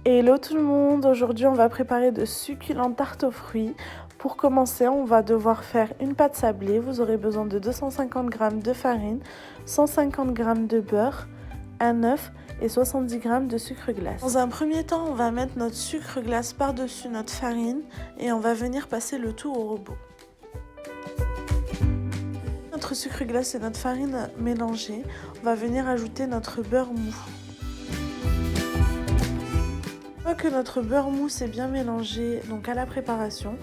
Hello tout le monde, aujourd'hui on va préparer de succulentes tartes aux fruits. Pour commencer, on va devoir faire une pâte sablée. Vous aurez besoin de 250 g de farine, 150 g de beurre, un œuf et 70 g de sucre glace. Dans un premier temps, on va mettre notre sucre glace par-dessus notre farine et on va venir passer le tout au robot. Notre sucre glace et notre farine mélangées, on va venir ajouter notre beurre mou. Une fois que notre beurre mou est bien mélangé donc à la préparation,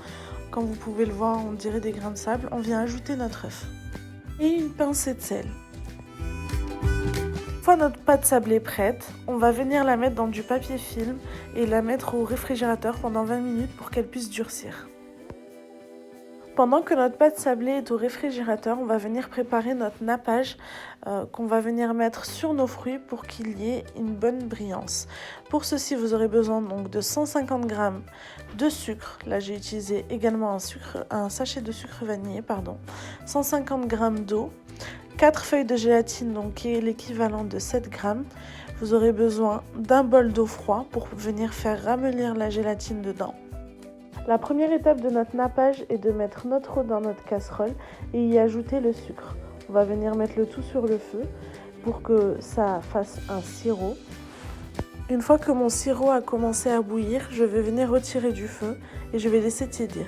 comme vous pouvez le voir, on dirait des grains de sable, on vient ajouter notre œuf et une pincée de sel. Une fois notre pâte sablée prête, on va venir la mettre dans du papier film et la mettre au réfrigérateur pendant 20 minutes pour qu'elle puisse durcir. Pendant que notre pâte sablée est au réfrigérateur, on va venir préparer notre nappage qu'on va venir mettre sur nos fruits pour qu'il y ait une bonne brillance. Pour ceci, vous aurez besoin donc de 150 g de sucre. Là, j'ai utilisé également un sachet de sucre vanillé, 150 g d'eau, 4 feuilles de gélatine, donc qui est l'équivalent de 7 g. Vous aurez besoin d'un bol d'eau froide pour venir faire ramollir la gélatine dedans. La première étape de notre nappage est de mettre notre eau dans notre casserole et y ajouter le sucre. On va venir mettre le tout sur le feu pour que ça fasse un sirop. Une fois que mon sirop a commencé à bouillir, je vais venir retirer du feu et je vais laisser tiédir.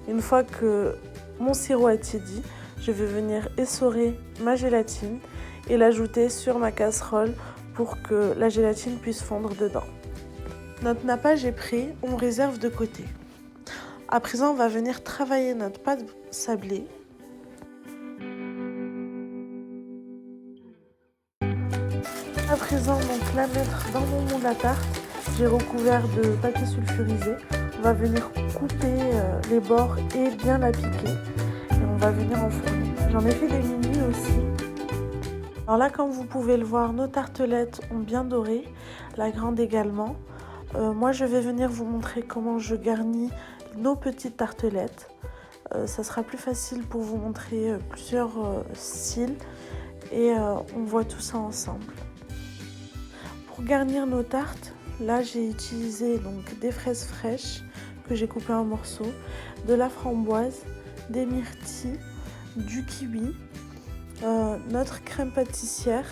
Une fois que mon sirop a tiédi, je vais venir essorer ma gélatine et l'ajouter sur ma casserole pour que la gélatine puisse fondre dedans. Notre nappage est prêt, on réserve de côté. À présent, on va venir travailler notre pâte sablée. À présent, donc la mettre dans mon moule à tarte. J'ai recouvert de papier sulfurisé. On va venir couper les bords et bien la piquer. Et on va venir enfourner. J'en ai fait des mini aussi. Alors là, comme vous pouvez le voir, nos tartelettes ont bien doré. La grande également. Moi, je vais venir vous montrer comment je garnis nos petites tartelettes. Ça sera plus facile pour vous montrer plusieurs styles et on voit tout ça ensemble. Pour garnir nos tartes, là j'ai utilisé donc des fraises fraîches que j'ai coupées en morceaux, de la framboise, des myrtilles, du kiwi, notre crème pâtissière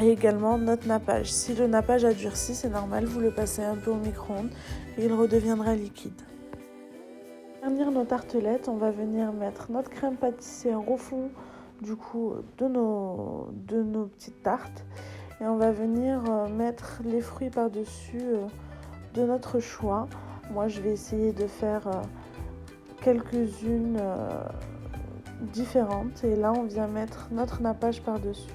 et également notre nappage. Si le nappage a durci, c'est normal, vous le passez un peu au micro-ondes et il redeviendra liquide. Pour garnir nos tartelettes, on va venir mettre notre crème pâtissière au fond du coup de nos petites tartes et on va venir mettre les fruits par-dessus de notre choix. Moi, je vais essayer de faire quelques-unes différentes et là, on vient mettre notre nappage par-dessus.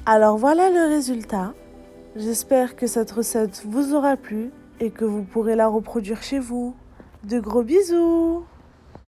Alors voilà le résultat. J'espère que cette recette vous aura plu et que vous pourrez la reproduire chez vous. De gros bisous!